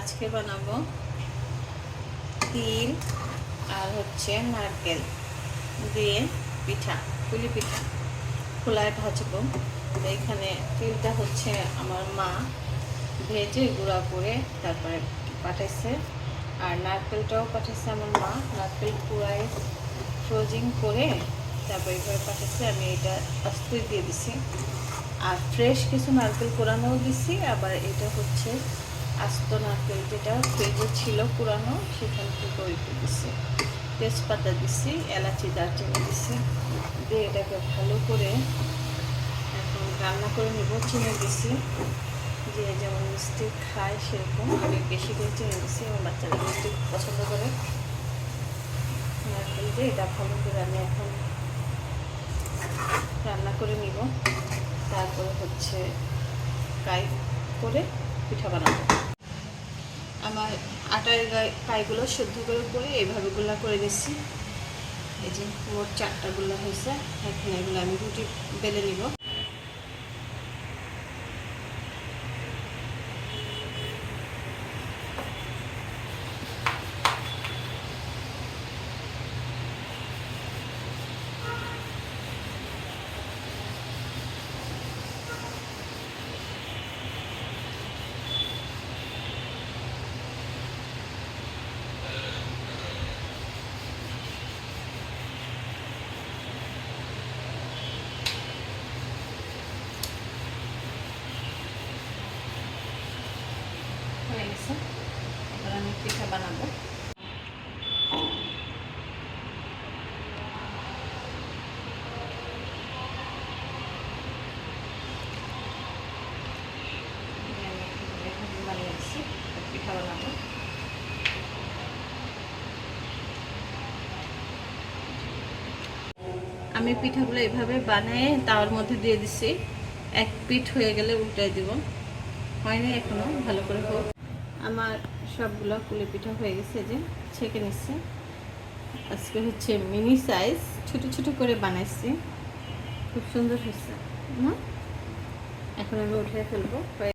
আজকে বানাবো তিল আর হচ্ছে নারকেল দিয়ে পিঠা, পুলি পিঠা খোলায় ভাজবো। এখানে তিলটা হচ্ছে আমার মা ভেজে গুঁড়া করে তারপরে পাঠাইছে, আর নারকেলটাও পাঠাইছে আমার মা। নারকেল কুড়ায় ফ্রোজিং করে তারপর এইভাবে পাঠাইছে। আমি এটা আস্তে দিয়ে দিছি, আর ফ্রেশ কিছু নারকেল কোরানোও দিছি। আবার এটা হচ্ছে আস্ত নারকেল যেটা ফ্রিজে ছিল পুরানো, সেখান থেকে ওইটা দিছি। তেজপাতা দিছি, এলাচি দারচিনি দিছি, দিয়ে এটাকে ভালো করে এখন রান্না করে নেব। চিনি দিছি, যে যেমন মিষ্টি খায় সেরকম আমি বেশি করে চিনি দিছি। আমার বাচ্চারা মিষ্টি পছন্দ করে। নারকেল দিয়ে এটা ভালো করে আমি এখন রান্না করে নিব। তারপরে হচ্ছে কাই করে পিঠা বানাবো। আমার আটার কাইগুলো শুদ্ধ করে এইভাবে গুলা করে দিচ্ছি। এই যে মোট 4টা গুলা হয়েছে। এখন এগুলো আমি রুটি বেলে নিব। হয়ে গেছে, এবার আমি পিঠা বানাবো। পিঠা বানাবো। আমি পিঠাগুলো এভাবে বানিয়ে তাওয়ার মধ্যে দিয়ে দিছি। এক পিঠ হয়ে গেলে উল্টাই দিব। হয়নি এখনো, ভালো করে হোক। আমার সবগুলো পুলি পিঠা হয়ে গেছে, যে ছেঁকে নিচ্ছে। আজকে হচ্ছে মিনি সাইজ, ছোট ছোট করে বানাইছি, খুব সুন্দর হয়েছে না। এখন আমি উঠিয়ে ফেলবো।